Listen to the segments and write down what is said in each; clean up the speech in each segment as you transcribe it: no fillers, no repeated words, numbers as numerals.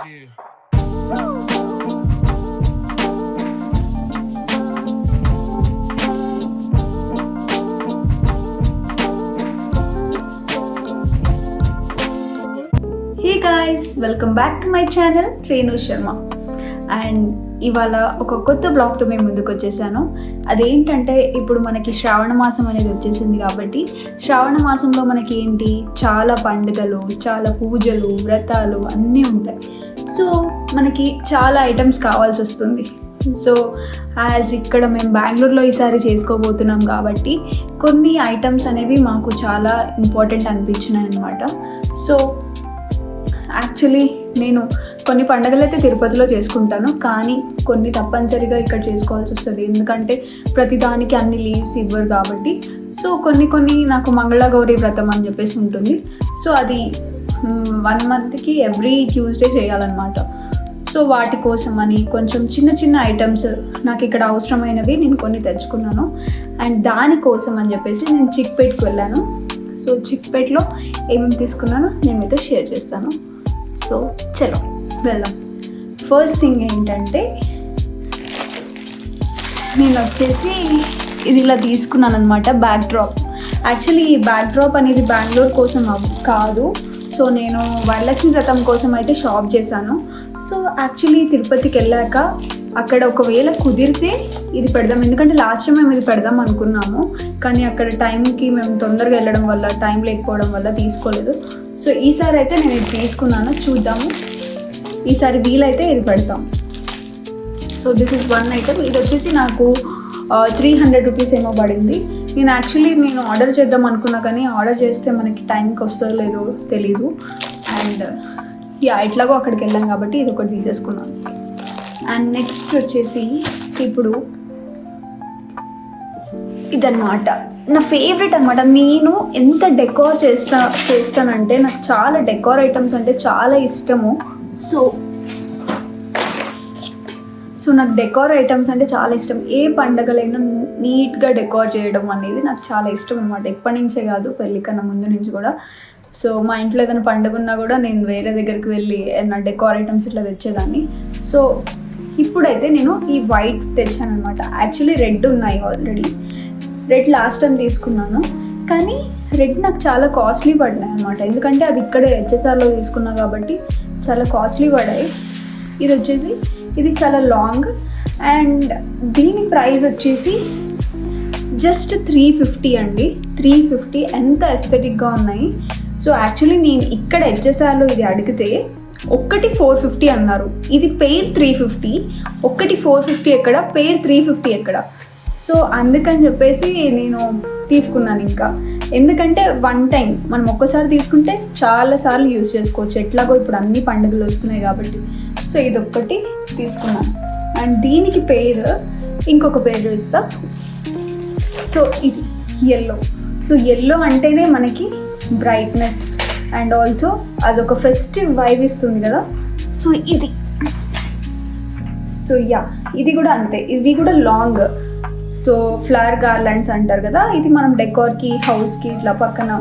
Hey guys, welcome back to my channel Renu Sharma. And ఇవాళ ఒక కొత్త బ్లాగ్తో మేము ముందుకు వచ్చేసాను. అదేంటంటే ఇప్పుడు మనకి శ్రావణ మాసం అనేది వచ్చేసింది కాబట్టి శ్రావణ మాసంలో మనకి ఏంటి చాలా పండుగలు, చాలా పూజలు, వ్రతాలు అన్నీ ఉంటాయి. సో మనకి చాలా ఐటమ్స్ కావాల్సి వస్తుంది. సో యాజ్ ఇక్కడ మేము బెంగళూరులో ఈసారి చేసుకోబోతున్నాం కాబట్టి కొన్ని ఐటమ్స్ అనేవి మాకు చాలా ఇంపార్టెంట్ అనిపించినాయి అన్నమాట. సో యాక్చువల్లీ నేను కొన్ని పండుగలు అయితే తిరుపతిలో చేసుకుంటాను, కానీ కొన్ని తప్పనిసరిగా ఇక్కడ చేసుకోవాల్సి వస్తుంది. ఎందుకంటే ప్రతిదానికి అన్ని లీవ్స్ ఇవ్వరు కాబట్టి. సో కొన్ని నాకు మంగళగౌరి వ్రతం అని చెప్పేసి ఉంటుంది. సో అది 1 మంత్కి ఎవ్రీ ట్యూస్డే చేయాలన్నమాట. సో వాటి కోసం అని కొంచెం చిన్న ఐటమ్స్ నాకు ఇక్కడ అవసరమైనవి నేను కొన్ని తెచ్చుకున్నాను. అండ్ దానికోసం అని చెప్పేసి నేను చిక్పేట్కి వెళ్ళాను. సో చిక్పేట్లో ఏమేమి తీసుకున్నానో నేను మీతో షేర్ చేస్తాను. సో చలో వెళ్దాం. ఫస్ట్ థింగ్ ఏంటంటే నేను వచ్చేసి ఇది ఇలా తీసుకున్నాను అనమాట, బ్యాక్ డ్రాప్. యాక్చువల్లీ ఈ బ్యాక్ డ్రాప్ అనేది బెంగళూరు కోసం కాదు. సో నేను వరలక్ష్మి వ్రతం కోసం అయితే షాప్ చేశాను. సో యాక్చువల్లీ తిరుపతికి వెళ్ళాక అక్కడ ఒకవేళ కుదిరితే ఇది పెడదాం, ఎందుకంటే లాస్ట్ టైం మేము ఇది పెడదాం అనుకున్నాము, కానీ అక్కడ టైంకి మేము తొందరగా వెళ్ళడం వల్ల, టైం లేకపోవడం వల్ల తీసుకోలేదు. సో ఈసారి అయితే నేను ఇది తీసుకున్నాను, చూద్దాము ఈసారి వీలైతే ఇది పెడతాం. So this is 1 item. ఇది వచ్చేసి నాకు 300 రూపీస్ ఏమో పడింది. నేను ఆర్డర్ చేద్దాం అనుకున్నా, కానీ ఆర్డర్ చేస్తే మనకి టైంకి వస్తుందో లేదో తెలీదు. అండ్ ఎట్లాగో అక్కడికి వెళ్ళాం కాబట్టి ఇది ఒకటి తీసేసుకున్నాను. అండ్ నెక్స్ట్ వచ్చేసి ఇప్పుడు ఇదన్నమాట, నా ఫేవరెట్ అనమాట. నేను ఎంత డెకోర్ చేస్తానంటే నాకు చాలా డెకోర్ ఐటమ్స్ అంటే చాలా ఇష్టము. సో నాకు డెకోర్ ఐటమ్స్ అంటే చాలా ఇష్టం. ఏ పండగలైనా నీట్గా డెకోర్ చేయడం అనేది నాకు చాలా ఇష్టం అనమాట. ఎప్పటి నుంచే కాదు, పెళ్ళికన్నా ముందు నుంచి కూడా. సో మా ఇంట్లో ఏదైనా పండుగ ఉన్నా కూడా నేను వేరే దగ్గరికి వెళ్ళి నా డెకోర్ ఐటమ్స్ ఇట్లా తెచ్చేదాన్ని. సో ఇప్పుడైతే నేను ఈ వైట్ తెచ్చాను అనమాట. యాక్చువల్లీ రెడ్ ఉన్నాయి ఆల్రెడీ. రెడ్ లాస్ట్ టైం తీసుకున్నాను, కానీ రెడ్ నాకు చాలా కాస్ట్లీ పడినాయి అనమాట. ఎందుకంటే అది ఇక్కడే హెచ్ఎస్ఆర్లో తీసుకున్నా కాబట్టి చాలా కాస్ట్లీ పడాయి. ఇది చాలా లాంగ్ అండ్ దీని ప్రైస్ వచ్చేసి జస్ట్ 350 అండి. 350 ఎంత ఎస్థెటిక్గా ఉన్నాయి. సో యాక్చువల్లీ నేను ఇక్కడ హెచ్ఎస్ఆర్లో ఇది అడిగితే ఒక్కటి 450 అన్నారు. ఇది పెయిర్ 350, ఒక్కటి 450 ఎక్కడ, పెయిర్ 350 ఎక్కడ. సో అందుకని చెప్పేసి నేను తీసుకున్నాను. ఇంకా ఎందుకంటే 1 టైం మనం ఒక్కసారి తీసుకుంటే చాలాసార్లు యూజ్ చేసుకోవచ్చు. ఎట్లాగో ఇప్పుడు అన్ని పండుగలు వస్తున్నాయి కాబట్టి. సో ఇది ఒక్కటి తీసుకున్నాను. అండ్ దీనికి పెయిర్ ఇంకొక పెయిర్ ఇస్తా. సో ఇది ఎల్లో. సో ఎల్లో అంటేనే మనకి బ్రైట్నెస్ అండ్ ఆల్సో అదొక ఫెస్టివ్ వైబ్ ఇస్తుంది కదా. సో ఇది కూడా అంతే. ఇది కూడా లాంగ్. సో ఫ్లవర్ గార్లాండ్స్ అంటారు కదా, ఇది మనం డెకోర్కి, హౌస్కి ఇట్లా పక్కన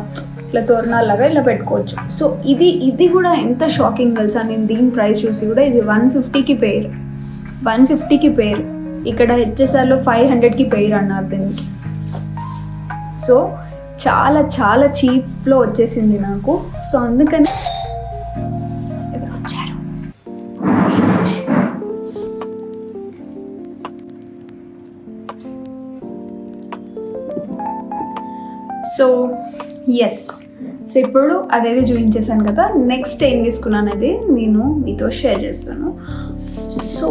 ఇట్లా తోరణాలాగా ఇలా పెట్టుకోవచ్చు. సో ఇది కూడా ఎంత షాకింగ్ తెలుసా. నేను దీని ప్రైస్ చూసి కూడా ఇది 150కి పెయిర్. 150కి పెయిర్. ఇక్కడ హెచ్ఎస్ఆర్లో 500కి పెయిర్ అన్నారు దీనికి. సో చాలా చాలా చీప్లో వచ్చేసింది నాకు. సో అందుకని ఎవరు వచ్చారు. సో సో ఇప్పుడు అదైతే చూపించేసాను కదా. నెక్స్ట్ ఏం తీసుకున్నాను అనేది నేను మీతో షేర్ చేస్తాను. సో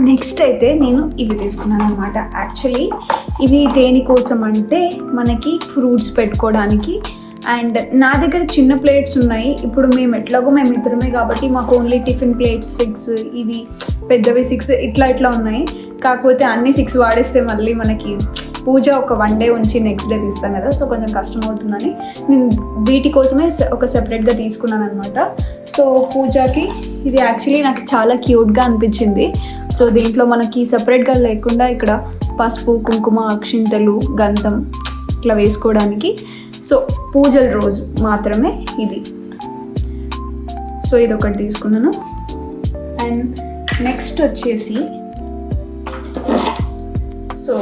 నెక్స్ట్ అయితే నేను ఇవి తీసుకున్నాను అనమాట. యాక్చువల్లీ ఇవి దేనికోసం అంటే మనకి ఫ్రూట్స్ పెట్టుకోవడానికి. అండ్ నా దగ్గర చిన్న ప్లేట్స్ ఉన్నాయి. ఇప్పుడు మేము ఇద్దరమే కాబట్టి మాకు ఓన్లీ టిఫిన్ ప్లేట్స్ 6, ఇవి పెద్దవి 6 ఇట్లా ఉన్నాయి. కాకపోతే అన్ని 6 వాడేస్తే మళ్ళీ మనకి పూజ ఒక 1 డే ఉంచి నెక్స్ట్ డే తీస్తాను కదా. సో కొంచెం కష్టం అవుతుందని నేను వీటి కోసమే ఒక సెపరేట్గా తీసుకున్నాను అనమాట. సో పూజకి ఇది యాక్చువల్లీ నాకు చాలా క్యూట్గా అనిపించింది. సో దీంట్లో మనకి సెపరేట్గా లేకుండా ఇక్కడ పసుపు, కుంకుమ, అక్షింతలు, గంధం ఇట్లా వేసుకోవడానికి. సో పూజల రోజు మాత్రమే ఇది. సో ఇది ఒకటి తీసుకున్నాను. అండ్ నెక్స్ట్ వచ్చేసి సో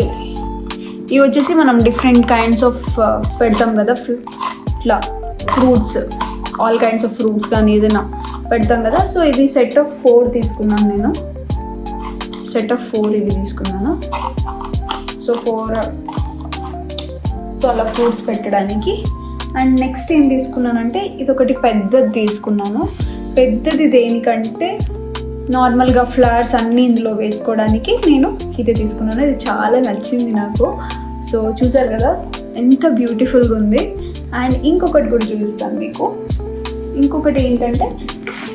ఇవి వచ్చేసి మనం డిఫరెంట్ కైండ్స్ ఆఫ్ పెడతాం కదా, ఇట్లా fruits, all kinds of fruits కానీ ఏదైనా పెడతాం కదా. సో ఇది సెట్ ఆఫ్ 4 తీసుకున్నాను నేను. సెట్ ఆఫ్ 4 ఇవి తీసుకున్నాను. సో 4 సో అలా ఫ్రూట్స్ పెట్టడానికి. అండ్ నెక్స్ట్ ఏం తీసుకున్నానంటే ఇది ఒకటి పెద్దది తీసుకున్నాను. పెద్దది దేనికంటే నార్మల్గా ఫ్లవర్స్ అన్నీ ఇందులో వేసుకోవడానికి నేను ఇది తీసుకున్నాను. ఇది చాలా నచ్చింది నాకు. సో చూసారు కదా ఎంత బ్యూటిఫుల్గా ఉంది. అండ్ ఇంకొకటి కూడా చూపిస్తాను మీకు. ఇంకొకటి ఏంటంటే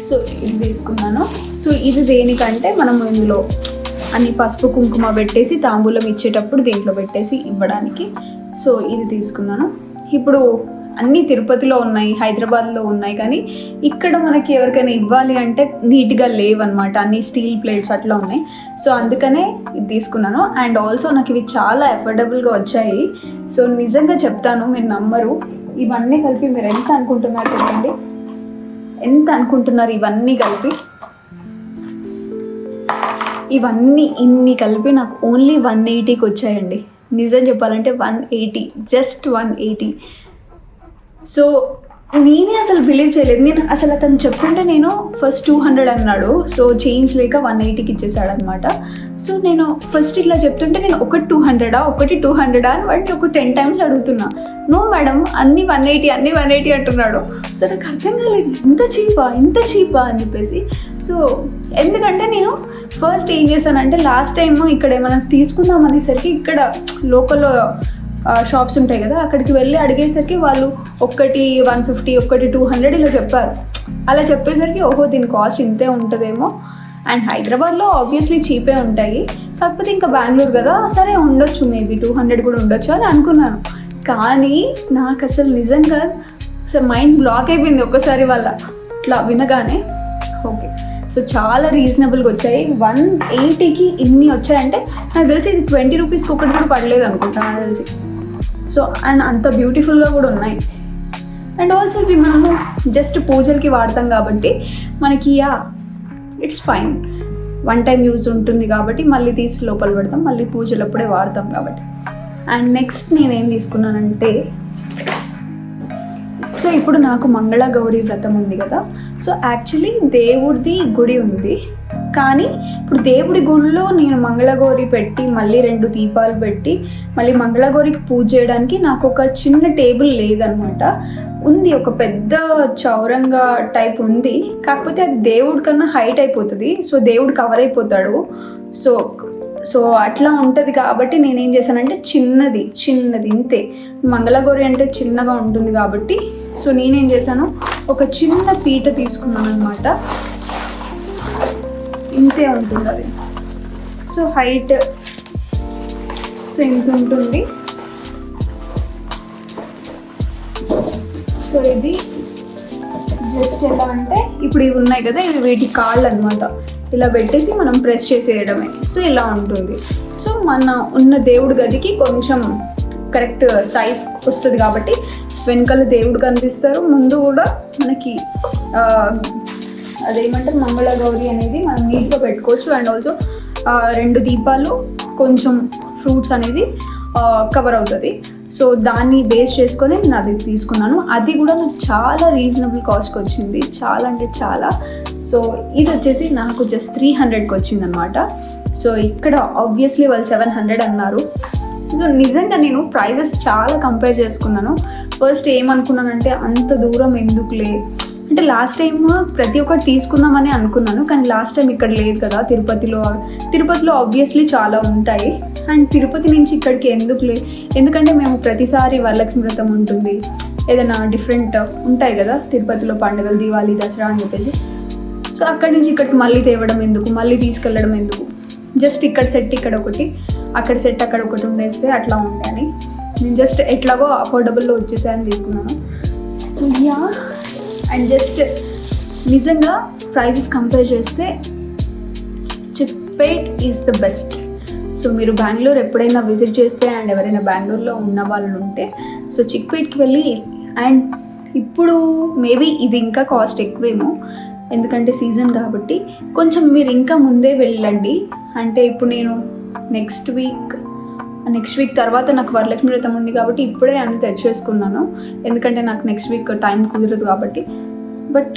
సో ఇది తీసుకున్నాను. సో ఇది దేనికంటే మనము ఇందులో అన్ని పసుపు కుంకుమ పెట్టేసి తాంబూలం ఇచ్చేటప్పుడు దీంట్లో పెట్టేసి ఇవ్వడానికి. సో ఇది తీసుకున్నాను. ఇప్పుడు అన్నీ తిరుపతిలో ఉన్నాయి, హైదరాబాద్లో ఉన్నాయి, కానీ ఇక్కడ మనకి ఎవరికైనా ఇవ్వాలి అంటే నీట్గా లేవన్నమాట. అన్ని స్టీల్ ప్లేట్స్ అట్లా ఉన్నాయి. సో అందుకనే ఇది తీసుకున్నాను. అండ్ ఆల్సో నాకు ఇవి చాలా అఫోర్డబుల్గా వచ్చాయి. సో నిజంగా చెప్తాను, మీరు నమ్మరు. ఇవన్నీ కలిపి మీరు ఎంత అనుకుంటున్నారు చెప్పండి, ఎంత అనుకుంటున్నారు? ఇవన్నీ కలిపి ఇన్ని కలిపి నాకు ఓన్లీ 180కి వచ్చాయండి. నిజం చెప్పాలంటే 180, జస్ట్ 180. సో నేనే అసలు బిలీవ్ చేయలేదు. నేను అసలు అతను చెప్తుంటే నేను ఫస్ట్ 200 అన్నాడు. సో చేంజ్ లేక 180కి ఇచ్చేసాడు అనమాట. సో నేను ఫస్ట్ ఇట్లా చెప్తుంటే నేను ఒకటి 200 అని వాటిని ఒక 10 టైమ్స్ అడుగుతున్నా. నో మేడం అన్నీ 180 అంటున్నాడు. సో నాకు అర్థం కాలేదు, ఇంత చీపా అని చెప్పేసి. సో ఎందుకంటే నేను ఫస్ట్ ఏం చేశానంటే లాస్ట్ టైం ఇక్కడ ఏమైనా తీసుకుందాం అనేసరికి ఇక్కడ లోకల్లో షాప్స్ ఉంటాయి కదా, అక్కడికి వెళ్ళి అడిగేసరికి వాళ్ళు ఒకటి 150, ఒకటి 200 ఇలా చెప్పారు. అలా చెప్పేసరికి ఓహో దీని కాస్ట్ ఇంతే ఉంటుందేమో. అండ్ హైదరాబాద్లో ఆబ్వియస్లీ చీపే ఉంటాయి, కాకపోతే ఇంకా బెంగళూరు కదా సరే ఉండొచ్చు, మేబీ 200 కూడా ఉండొచ్చు అని అనుకున్నాను. కానీ నాకు అసలు నిజంగా అసలు మైండ్ బ్లాక్ అయిపోయింది ఒక్కసారి వాళ్ళ ఇట్లా వినగానే. ఓకే సో చాలా రీజనబుల్గా వచ్చాయి. 180కి ఇన్ని వచ్చాయంటే నాకు తెలిసి ఇది 20 రూపీస్కి ఒకటి కూడా పడలేదు అనుకుంటా నాకు తెలిసి. సో అండ్ అంత బ్యూటిఫుల్గా కూడా ఉన్నాయి. అండ్ ఆల్సో ఇవి మనము జస్ట్ పూజలకి వాడతాం కాబట్టి మనకి ఇట్స్ ఫైన్, 1 టైం యూజ్ ఉంటుంది కాబట్టి మళ్ళీ తీసి లోపల పెడతాం, మళ్ళీ పూజలప్పుడే వాడతాం కాబట్టి. అండ్ నెక్స్ట్ నేనేం తీసుకున్నానంటే సో ఇప్పుడు నాకు మంగళగౌరి వ్రతం ఉంది కదా. సో యాక్చువల్లీ దేవుడిది గుడి ఉంది, కానీ ఇప్పుడు దేవుడి గుడిలో నేను మంగళగౌరి పెట్టి మళ్ళీ 2 దీపాలు పెట్టి మళ్ళీ మంగళగౌరికి పూజ చేయడానికి నాకు ఒక చిన్న టేబుల్ లేదనమాట. ఉంది ఒక పెద్ద చౌరంగా టైప్ ఉంది, కాకపోతే అది దేవుడి కన్నా హైట్ అయిపోతుంది. సో దేవుడు కవర్ అయిపోతాడు. సో అట్లా ఉంటుంది కాబట్టి నేనేం చేశానంటే చిన్నది ఇంతే, మంగళగౌరి అంటే చిన్నగా ఉంటుంది కాబట్టి సో నేనేం చేశాను ఒక చిన్న పీట తీసుకున్నాను అనమాట. ఇంతే ఉంటుంది అది. సో హైట్ సో ఇంత ఉంటుంది. సో ఇది జస్ట్ ఎలా అంటే ఇప్పుడు ఇవి ఉన్నాయి కదా, ఇవి వీటి కాళ్ళు అనమాట. ఇలా పెట్టేసి మనం ప్రెస్ చేసేయడమే. సో ఇలా ఉంటుంది. సో మన ఉన్న దేవుడి గదికి కొంచెం కరెక్ట్ సైజ్ వస్తుంది కాబట్టి వెనకాల దేవుడు కనిపిస్తారు, ముందు కూడా మనకి అదేమంటారు మంగళగౌరి అనేది మనం నీట్గా పెట్టుకోవచ్చు. అండ్ ఆల్సో 2 దీపాలు కొంచెం ఫ్రూట్స్ అనేది కవర్ అవుతుంది. సో దాన్ని బేస్ చేసుకొని నేను అది తీసుకున్నాను. అది కూడా నాకు చాలా రీజనబుల్ కాస్ట్కి వచ్చింది, చాలా అంటే చాలా. సో ఇది వచ్చేసి నాకు జస్ట్ 300కి వచ్చింది అనమాట. సో ఇక్కడ ఆబ్వియస్లీ వాళ్ళు 700 అన్నారు. సో నిజంగా నేను ప్రైజెస్ చాలా కంపేర్ చేసుకున్నాను. ఫస్ట్ ఏమనుకున్నానంటే అంత దూరం ఎందుకులే అంటే లాస్ట్ టైం ప్రతి ఒక్కటి తీసుకుందామని అనుకున్నాను, కానీ లాస్ట్ టైం ఇక్కడ లేదు కదా తిరుపతిలో ఆబ్వియస్లీ చాలా ఉంటాయి. అండ్ తిరుపతి నుంచి ఇక్కడికి ఎందుకులే, ఎందుకంటే మేము ప్రతిసారి వరలక్ష్మి వ్రతం ఉంటుంది, ఏదైనా డిఫరెంట్ ఉంటాయి కదా తిరుపతిలో పండుగలు, దివాళీ, దసరా అని చెప్పేసి. సో అక్కడి నుంచి ఇక్కడికి మళ్ళీ తేవడం ఎందుకు, మళ్ళీ తీసుకెళ్ళడం ఎందుకు, జస్ట్ ఇక్కడ సెట్ ఇక్కడ ఒకటి, అక్కడ సెట్ అక్కడ ఒకటి ఉండేస్తే అట్లా ఉంటాయని నేను జస్ట్ ఎట్లాగో అఫోర్డబుల్లో వచ్చేసాయని తీసుకున్నాను. సో అండ్ జస్ట్ నిజంగా ప్రైజెస్ కంపేర్ చేస్తే Chickpet is the best. So మీరు బెంగళూరు ఎప్పుడైనా విజిట్ చేస్తే అండ్ ఎవరైనా బెంగళూరులో ఉన్న వాళ్ళు ఉంటే సో చిక్పేట్కి వెళ్ళి అండ్ ఇప్పుడు మేబీ ఇది ఇంకా కాస్ట్ ఎక్కువేమో, ఎందుకంటే సీజన్ కాబట్టి. కొంచెం మీరు ఇంకా ముందే వెళ్ళండి. అంటే ఇప్పుడు నేను నెక్స్ట్ వీక్ తర్వాత నాకు వరలక్ష్మి వ్రతం ఉంది కాబట్టి ఇప్పుడే అన్ని తెచ్చేసుకున్నాను, ఎందుకంటే నాకు నెక్స్ట్ వీక్ టైం కుదరదు కాబట్టి. But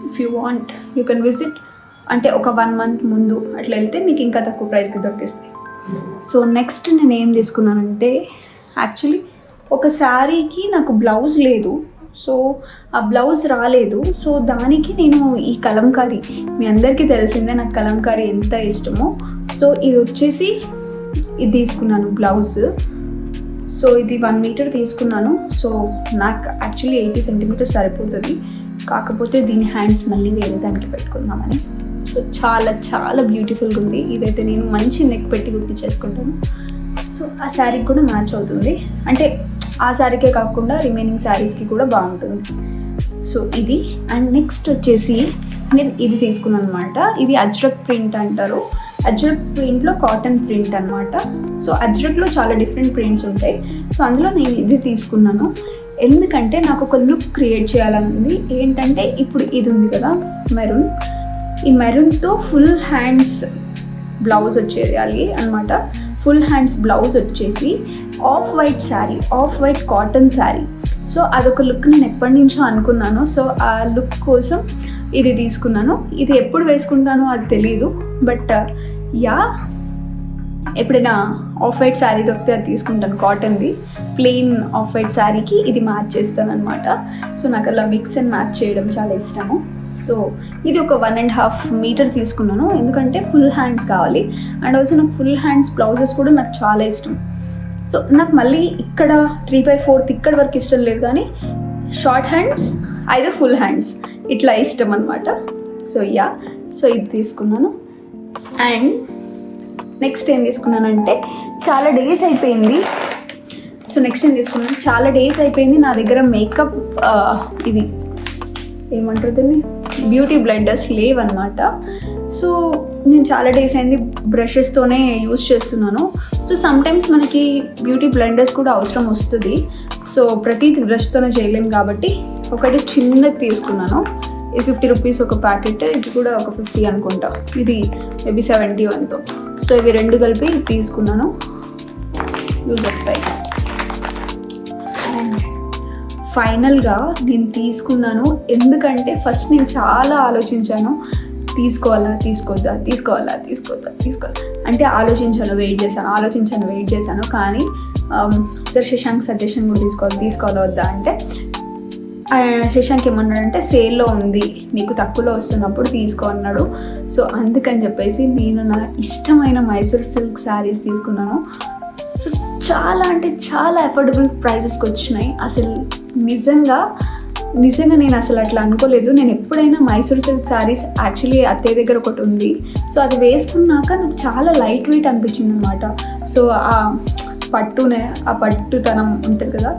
if you want you can visit, అంటే ఒక 1 month ముందు అట్లా వెళ్తే మీకు ఇంకా తక్కువ ప్రైస్కి దొరికిస్తాయి. సో నెక్స్ట్ నేను ఏం తీసుకున్నానంటే, యాక్చువల్లీ ఒక శారీకి నాకు బ్లౌజ్ లేదు, సో ఆ బ్లౌజ్ రాలేదు. సో దానికి నేను ఈ కలంకారీ, మీ అందరికీ తెలిసిందే నాకు కలంకారీ ఎంత ఇష్టమో. సో ఇది వచ్చేసి ఇది తీసుకున్నాను బ్లౌజ్. సో ఇది 1 meter తీసుకున్నాను. సో నాకు యాక్చువల్లీ 80 centimeters సరిపోతుంది, కాకపోతే దీని హ్యాండ్స్ మళ్ళీ వేరే దానికి పెట్టుకుందామని. సో చాలా చాలా బ్యూటిఫుల్గా ఉంది. ఇదైతే నేను మంచి నెక్ పెట్టి కుట్టించేసుకుంటాను. సో ఆ శారీకి కూడా మ్యాచ్ అవుతుంది, అంటే ఆ శారీకే కాకుండా రిమైనింగ్ శారీస్కి కూడా బాగుంటుంది. సో ఇది. అండ్ నెక్స్ట్ వచ్చేసి నేను ఇది తీసుకున్నాను అనమాట. ఇది అజ్రక్ ప్రింట్ అంటారు. అజ్రక్ ప్రింట్లో కాటన్ ప్రింట్ అనమాట. సో అజ్రక్లో చాలా డిఫరెంట్ ప్రింట్స్ ఉంటాయి. సో అందులో నేను ఇది తీసుకున్నాను, ఎందుకంటే నాకు ఒక లుక్ క్రియేట్ చేయాలని ఉంది. ఏంటంటే ఇప్పుడు ఇది ఉంది కదా మెరూన్, ఈ మెరూన్తో ఫుల్ హ్యాండ్స్ బ్లౌజ్ వచ్చేయాలి అనమాట. ఫుల్ హ్యాండ్స్ బ్లౌజ్ వచ్చేసి off white sari, off white cotton sari. So అదొక లుక్ నేను ఎప్పటి నుంచో అనుకున్నాను. సో ఆ లుక్ కోసం ఇది తీసుకున్నాను. ఇది ఎప్పుడు వేసుకుంటానో అది తెలీదు, బట్ యా ఎప్పుడైనా ఆఫ్ వైట్ శారీ దొరికితే అది తీసుకుంటాను. కాటన్ది ప్లెయిన్ ఆఫ్ వైట్ శారీకి ఇది మ్యాచ్ చేస్తాను అనమాట. సో నాకు అలా మిక్స్ అండ్ మ్యాచ్ చేయడం చాలా ఇష్టము. సో ఇది ఒక 1.5 meter తీసుకున్నాను, ఎందుకంటే ఫుల్ హ్యాండ్స్ కావాలి. అండ్ ఆల్సో నాకు ఫుల్ హ్యాండ్స్ బ్లౌజెస్ కూడా నాకు చాలా ఇష్టం. సో నాకు మళ్ళీ ఇక్కడ 3/4 ఇక్కడ వరకు ఇష్టం లేదు, కానీ షార్ట్ హ్యాండ్స్ అయితే ఫుల్ హ్యాండ్స్ ఇట్లా ఇష్టం అనమాట. సో యా, సో ఇది తీసుకున్నాను. అండ్ నెక్స్ట్ ఏం తీసుకున్నానంటే, చాలా డేస్ అయిపోయింది. సో నెక్స్ట్ ఏం తీసుకున్నాను, చాలా డేస్ అయిపోయింది నా దగ్గర మేకప్ ఇవి ఏమంటారు దీన్ని, బ్యూటీ బ్లెండర్స్ లేవన్నమాట. సో నేను చాలా డేస్ అయింది బ్రషెస్తోనే యూజ్ చేస్తున్నాను. సో సమ్టైమ్స్ మనకి బ్యూటీ బ్లెండర్స్ కూడా అవసరం వస్తుంది. సో ప్రతి బ్రష్తోనే చేయలేము కాబట్టి ఒకటి చిన్నది తీసుకున్నాను. ఇది 50 rupees ఒక ప్యాకెట్, ఇది కూడా ఒక 50 అనుకుంటా, ఇది మేబీ 70 ఎంతో. సో ఇవి 2 కలిపి తీసుకున్నాను, యూజ్ వస్తాయి. అండ్ ఫైనల్గా నేను తీసుకున్నాను, ఎందుకంటే ఫస్ట్ నేను చాలా ఆలోచించాను, తీసుకోవాలా అంటే వెయిట్ చేశాను. కానీ సార్ శశాంక్ సజెషన్ కూడా తీసుకోవాలా వద్దా అంటే, శశాంక్ ఏమన్నాడంటే సేల్లో ఉంది, నీకు తక్కువలో వస్తున్నప్పుడు తీసుకో అన్నాడు. సో అందుకని చెప్పేసి నేను నా ఇష్టమైన మైసూర్ సిల్క్ శారీస్ తీసుకున్నాను. సో చాలా అంటే చాలా అఫోర్డబుల్ ప్రైజెస్కి వచ్చినాయి. అసలు నిజంగా నేను అసలు అట్లా అనుకోలేదు. నేను ఎప్పుడైనా మైసూర్ సిల్క్ శారీస్ యాక్చువల్లీ అత్తయ్య దగ్గర ఒకటి ఉంది. సో అది వేసుకున్నాక నాకు చాలా లైట్ వెయిట్ అనిపించింది అనమాట. సో ఆ పట్టుతనం ఉంటుంది కదా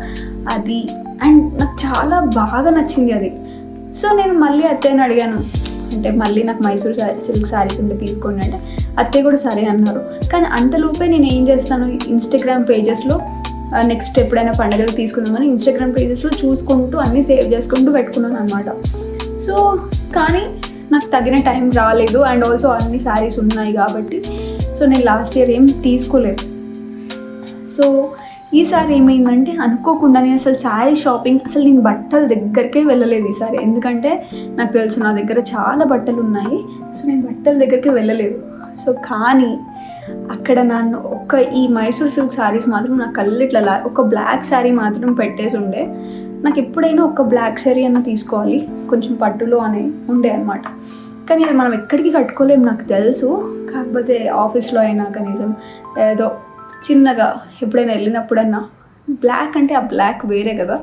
అది, అండ్ నాకు చాలా బాగా నచ్చింది అది. సో నేను మళ్ళీ అత్తయ్యని అడిగాను, అంటే మళ్ళీ నాకు మైసూర్ సిల్క్ శారీస్ ఉంటే తీసుకోండి అంటే, అత్తయ్య కూడా సరే అన్నారు. కానీ అంతలోపే నేను ఏం చేస్తాను, ఇన్స్టాగ్రామ్ పేజెస్లో నెక్స్ట్ ఎప్పుడైనా పండుగలు తీసుకుందామని ఇన్స్టాగ్రామ్ పేజెస్లో చూసుకుంటూ అన్నీ సేవ్ చేసుకుంటూ పెట్టుకున్నాను అనమాట. సో కానీ నాకు తగిన టైం రాలేదు. అండ్ ఆల్సో అన్ని శారీస్ ఉన్నాయి కాబట్టి సో నేను లాస్ట్ ఇయర్ ఏం తీసుకోలేదు. సో ఈసారి ఏమైందంటే, అనుకోకుండా నేను అసలు శారీ షాపింగ్, అసలు నేను బట్టల దగ్గరికే వెళ్ళలేదు ఈసారి. ఎందుకంటే నాకు తెలుసు నా దగ్గర చాలా బట్టలు ఉన్నాయి. సో నేను బట్టల దగ్గరికి వెళ్ళలేదు. సో కానీ అక్కడ నన్ను ఈ మైసూర్ సిల్క్ శారీస్ మాత్రం నా కళ్ళు ఇట్లా ఒక బ్లాక్ శారీ మాత్రం పెట్టేసి ఉండే. నాకు ఎప్పుడైనా ఒక బ్లాక్ శారీ అన్న తీసుకోవాలి కొంచెం పట్టులో అనే ఉండే అనమాట. కానీ అది మనం ఎక్కడికి కట్టుకోలేము నాకు తెలుసు. కాకపోతే ఆఫీస్లో అయినా కనీసం ఏదో చిన్నగా ఎప్పుడైనా వెళ్ళినప్పుడన్నా, బ్లాక్ అంటే ఆ బ్లాక్ వేరే కదా.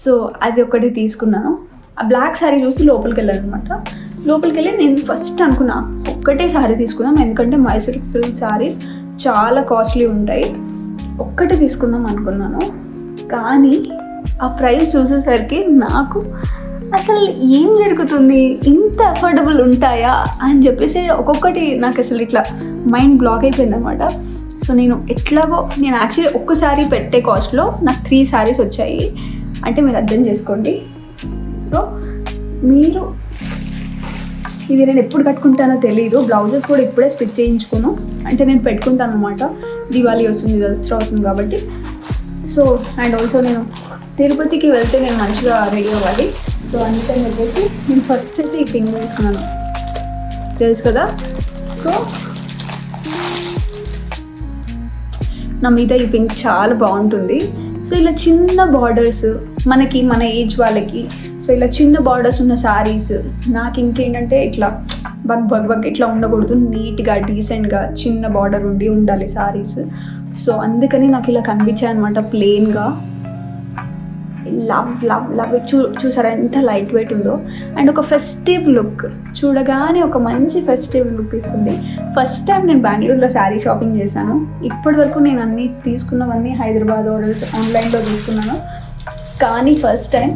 సో అది ఒకటి తీసుకున్నాను. ఆ బ్లాక్ శారీ చూసి లోపలికి వెళ్ళాను అనమాట. లోపలికి వెళ్ళి నేను ఫస్ట్ అనుకున్నా ఒక్కటే శారీ తీసుకుందాం, ఎందుకంటే మైసూర్ సిల్క్ శారీస్ చాలా కాస్ట్లీ ఉంటాయి, ఒక్కటే తీసుకుందాం అనుకున్నాను. కానీ ఆ ప్రైస్ చూసేసరికి నాకు అసలు ఏం జరుగుతుంది, ఇంత అఫోర్డబుల్ ఉంటాయా అని చెప్పేసి ఒక్కొక్కటి నాకు అసలు ఇట్లా మైండ్ బ్లాక్ అయిపోయింది అనమాట. సో నేను యాక్చువల్లీ ఒక్క శారీ పెట్టే కాస్ట్లో నాకు 3 శారీస్ వచ్చాయి. అంటే మీరు అర్థం చేసుకోండి. సో మీరు ఇది నేను ఎప్పుడు కట్టుకుంటానో తెలీదు. బ్లౌజెస్ కూడా ఇప్పుడే స్టిచ్ చేయించుకున్నాను, అంటే నేను పెట్టుకుంటాను అనమాట. దివాళీ వస్తుంది, దసరా వస్తుంది కాబట్టి. సో అండ్ ఆల్సో నేను తిరుపతికి వెళ్తే నేను మంచిగా రెడీ అవ్వాలి. సో అందుకని చెప్పేసి నేను ఫస్ట్ అయితే ఈ పింక్ తీసుకున్నాను, తెలుసు కదా. సో నా మీద ఈ పింక్ చాలా బాగుంటుంది. సో ఇలా చిన్న బార్డర్స్ మనకి మన ఏజ్ వాళ్ళకి, సో ఇలా చిన్న బార్డర్స్ ఉన్న శారీస్ నాకు ఇంకేంటంటే ఇట్లా బగ్ ఇట్లా ఉండకూడదు, నీట్గా డీసెంట్గా చిన్న బార్డర్ ఉండాలి శారీస్. సో అందుకని నాకు ఇలా కనిపించాయి అనమాట ప్లెయిన్గా. Love love love it. చూసారా ఎంత లైట్ వెయిట్ ఉందో, అండ్ ఒక ఫెస్టివ్ లుక్, చూడగానే ఒక మంచి ఫెస్టివ్ లుక్ ఇస్తుంది. ఫస్ట్ టైం నేను బెంగళూరులో శారీ షాపింగ్ చేశాను. ఇప్పటి వరకు నేను అన్నీ తీసుకున్నవన్నీ హైదరాబాద్ ఆర్డర్స్ ఆన్లైన్లో తీసుకున్నాను, కానీ ఫస్ట్ టైం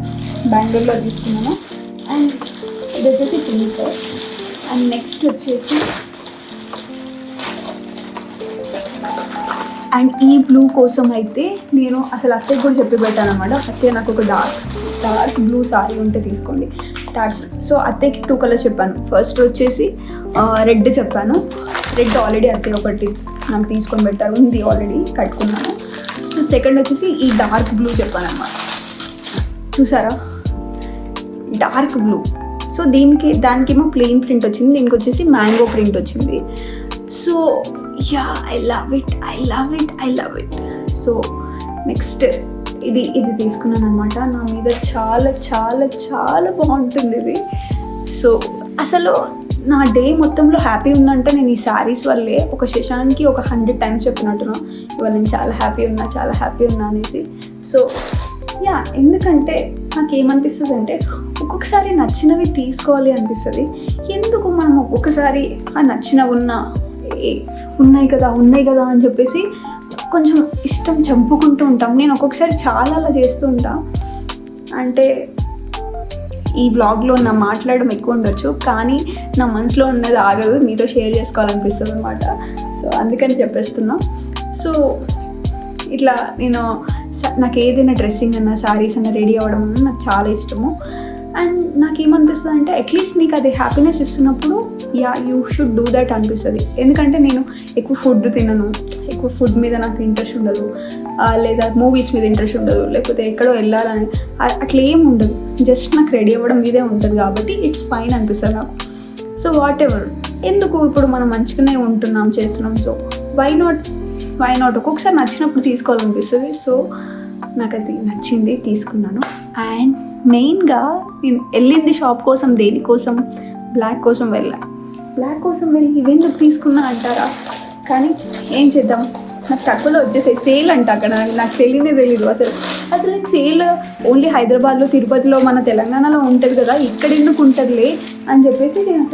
బెంగళూరులో తీసుకున్నాను. అండ్ ఇది వచ్చేసి పింక్. అండ్ నెక్స్ట్ వచ్చేసి అండ్ ఈ బ్లూ కోసం అయితే నేను అసలు అత్తయ్య కూడా చెప్పి పెట్టాను అనమాట. అత్తయ్య నాకు ఒక డార్క్ బ్లూ సారీ ఉంటే తీసుకోండి. సో అత్తయ్యకి 2 కలర్స్ చెప్పాను. ఫస్ట్ వచ్చేసి రెడ్ చెప్పాను. రెడ్ ఆల్రెడీ అత్తయ్య ఒకటి నాకు తీసుకొని పెట్టారు, ఉంది ఆల్రెడీ కట్టుకున్నాను. సో సెకండ్ వచ్చేసి ఈ డార్క్ బ్లూ చెప్పాను అనమాట. చూసారా డార్క్ బ్లూ. సో దానికేమో ప్లెయిన్ ప్రింట్ వచ్చింది, దీనికి వచ్చేసి మ్యాంగో ప్రింట్ వచ్చింది. So yeah I love it. So next ఇది తీసుకున్నాను అనమాట. నా మీద చాలా చాలా చాలా బాగుంటుంది ఇది. సో అసలు నా డే మొత్తంలో హ్యాపీ ఉందంటే నేను ఈ శారీస్ వల్లే. ఒక శశాంక్కి ఒక 100 టైమ్స్ చెప్పినట్టున్నా ఇవాళ నేను చాలా హ్యాపీ ఉన్నా అనేసి. సో యా, ఎందుకంటే నాకు ఏమనిపిస్తుంది అంటే ఒక్కొక్కసారి నచ్చినవి తీసుకోవాలి అనిపిస్తుంది. ఎందుకు మనం ఒక్కొక్కసారి ఆ నచ్చినవి ఉన్నాయి కదా అని చెప్పేసి కొంచెం ఇష్టం చంపుకుంటూ ఉంటాం. నేను ఒక్కొక్కసారి చాలా అలా చేస్తూ ఉంటా. అంటే ఈ బ్లాగ్లో నా మాట్లాడడం ఎక్కువ ఉండొచ్చు, కానీ నా మనసులో ఉన్నది ఆగదు, మీతో షేర్ చేసుకోవాలనిపిస్తుంది అనమాట. సో అందుకని చెప్పేస్తున్నా. సో ఇట్లా నాకు ఏదైనా డ్రెస్సింగ్ అన్నా శారీస్ అన్నా రెడీ అవ్వడం అన్నా నాకు చాలా ఇష్టము. అండ్ నాకేమనిపిస్తుంది అంటే అట్లీస్ట్ నీకు అది హ్యాపీనెస్ ఇస్తున్నప్పుడు yeah you should do that అనిపిస్తుంది. ఎందుకంటే నేను ఎక్కువ ఫుడ్ తినను, ఎక్కువ ఫుడ్ మీద నాకు ఇంట్రెస్ట్ ఉండదు, లేదా మూవీస్ మీద ఇంట్రెస్ట్ ఉండదు, లేకపోతే ఎక్కడో వెళ్ళాలని అట్లా ఏం ఉండదు. జస్ట్ నాకు రెడీ అవ్వడం మీదే ఉంటుంది కాబట్టి ఇట్స్ ఫైన్ అనిపిస్తుంది నాకు. సో వాట్ ఎవర్, ఎందుకు ఇప్పుడు మనం మంచిగానే చేస్తున్నాం. సో వై నాట్ ఒక్కొక్కసారి నచ్చినప్పుడు తీసుకోవాలనిపిస్తుంది. సో నాకు అది నచ్చింది, తీసుకున్నాను. అండ్ మెయిన్గా నేను వెళ్ళింది షాప్ కోసం, దేనికోసం, బ్లాక్ కోసం వెళ్ళి ఇవెందుకు తీసుకున్నా అంటారా, కానీ ఏం చేద్దాం, నాకు తక్కువలో వచ్చేసాయి. సేల్ అంట అక్కడ, నాకు తెలీదు అసలు నేను సేల్ ఓన్లీ హైదరాబాద్లో, తిరుపతిలో, మన తెలంగాణలో ఉంటుంది కదా, ఇక్కడ ఎందుకు ఉంటుందిలే అని చెప్పేసి నేను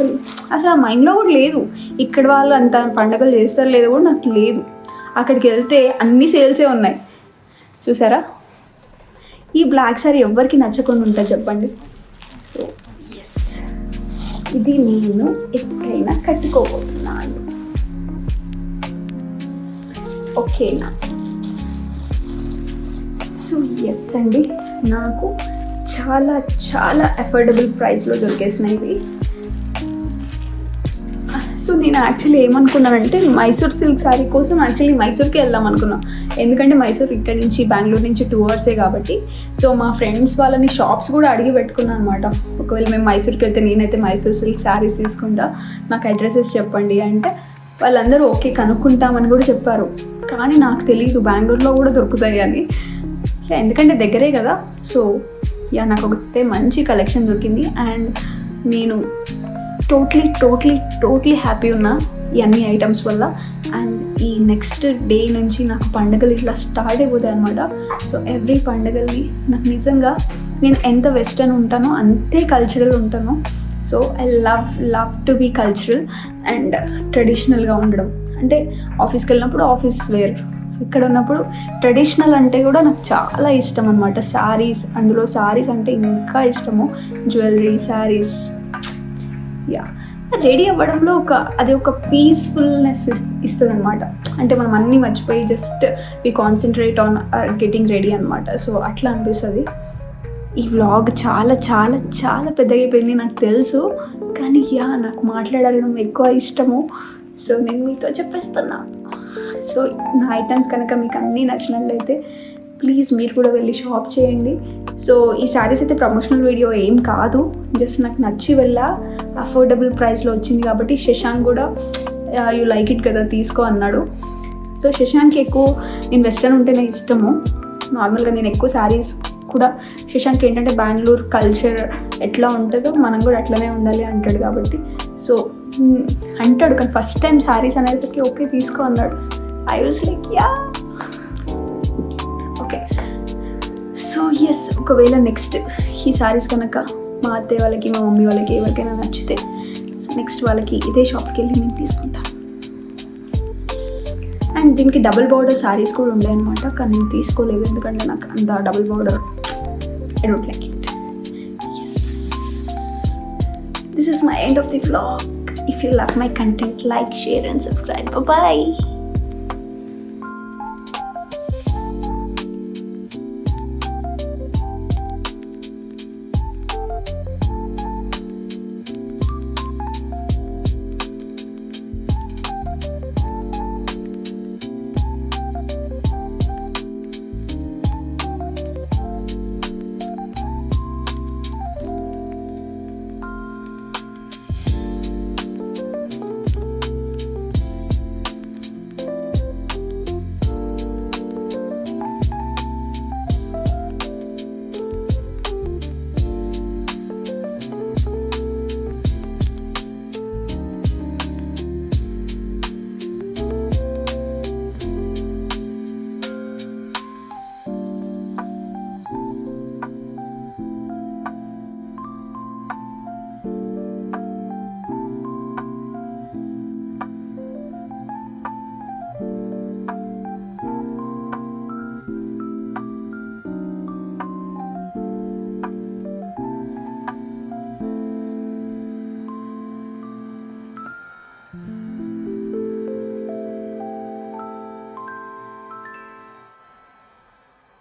అసలు ఆ మైండ్లో కూడా లేదు. ఇక్కడ వాళ్ళు అంత పండగలు చేస్తారు లేదో కూడా నాకు లేదు. అక్కడికి వెళ్తే అన్ని సేల్సే ఉన్నాయి. చూసారా, ఈ బ్లాక్ సారీ ఎవరికి నచ్చకుండా ఉంటుంది చెప్పండి. సో ఎస్, ఇది నేను ఎప్పుడైనా కట్టుకోబోతున్నాను. ఓకేనా? సో ఎస్ అండి, నాకు చాలా చాలా అఫోర్డబుల్ ప్రైస్లో దొరికేసినాయి. సో నేను యాక్చువల్లీ ఏమనుకున్నానంటే మైసూర్ సిల్క్ శారీ కోసం యాక్చువల్లీ మైసూర్కి వెళ్దాం అనుకున్నాను. ఎందుకంటే మైసూర్ ఇక్కడ నుంచి బెంగళూరు నుంచి 2 hours కాబట్టి. సో మా ఫ్రెండ్స్ వాళ్ళని షాప్స్ కూడా అడిగి పెట్టుకున్నాను అనమాట. ఒకవేళ మేము మైసూర్కి వెళ్తే నేనైతే మైసూర్ సిల్క్ శారీస్ తీసుకుంటా, నాకు అడ్రసెస్ చెప్పండి అంటే వాళ్ళందరూ ఓకే కనుక్కుంటామని కూడా చెప్పారు. కానీ నాకు తెలియదు బెంగళూరులో కూడా దొరుకుతాయి అని, ఎందుకంటే దగ్గరే కదా. సో యా, నాకు ఒకటే మంచి కలెక్షన్ దొరికింది. అండ్ నేను టోటలీ హ్యాపీ ఉన్నా ఈ అన్ని ఐటమ్స్ వల్ల. అండ్ ఈ నెక్స్ట్ డే నుంచి నాకు పండుగలు ఇట్లా స్టార్ట్ అయిపోతాయి అనమాట. సో ఎవ్రీ పండుగల్ని నాకు నిజంగా నేను ఎంత వెస్టర్న్ ఉంటానో అంతే కల్చరల్ ఉంటాను. So I love to be cultural and ట్రెడిషనల్గా ఉండడం. అంటే ఆఫీస్కి వెళ్ళినప్పుడు ఆఫీస్ వేర్, ఇక్కడ ఉన్నప్పుడు ట్రెడిషనల్ అంటే కూడా నాకు చాలా ఇష్టం అనమాట. శారీస్, అందులో శారీస్ అంటే ఇంకా ఇష్టము. జ్యువెలరీ, శారీస్, యా, రెడీ అవ్వడంలో అది ఒక పీస్ఫుల్నెస్ ఇస్తుంది అనమాట. అంటే మనం అన్నీ మర్చిపోయి just we concentrate on getting ready అనమాట. సో అట్లా అనిపిస్తుంది. ఈ వ్లాగ్ చాలా చాలా చాలా పెద్దగా అయిపోయింది నాకు తెలుసు, కానీ నాకు మాట్లాడడం ఎక్కువ ఇష్టము. సో నేను మీతో చెప్పేస్తున్నా. సో నా ఐటమ్స్ కనుక మీకు అన్నీ నచ్చినట్లయితే ప్లీజ్ మీరు కూడా వెళ్ళి షాప్ చేయండి. సో ఈ శారీస్ అయితే ప్రమోషనల్ వీడియో ఏం కాదు, జస్ట్ నాకు నచ్చి వెళ్ళా, అఫోర్డబుల్ ప్రైస్లో వచ్చింది కాబట్టి. శశాంక్ కూడా యూ లైక్ ఇట్ కదా తీసుకో అన్నాడు. సో శశాంక్కి ఎక్కువ నేను వెస్టర్న్ ఉంటేనే ఇష్టము. నార్మల్గా నేను ఎక్కువ శారీస్ కూడా, శశాంక్ ఏంటంటే బెంగళూరు కల్చర్ ఎట్లా ఉంటుందో మనం కూడా అట్లనే ఉండాలి అంటాడు కాబట్టి. సో అంటాడు, కానీ ఫస్ట్ టైం శారీస్ అనేసరికి ఓకే తీసుకో అన్నాడు. I was like okay. So yes, ఒకవేళ నెక్స్ట్ ఈ శారీస్ కనుక మా అత్తయ్య వాళ్ళకి మా మమ్మీ వాళ్ళకి ఎవరికైనా నచ్చితే సో నెక్స్ట్ వాళ్ళకి ఇదే షాప్కి వెళ్ళి నేను తీసుకుంటాను. అండ్ దీనికి డబుల్ బార్డర్ శారీస్ కూడా ఉండే అనమాట, కానీ నేను తీసుకోలేదు ఎందుకంటే నాకు అంత double border I don't like it. Yes, this is my end of the vlog. If you love my content, like, share and subscribe. Bye bye.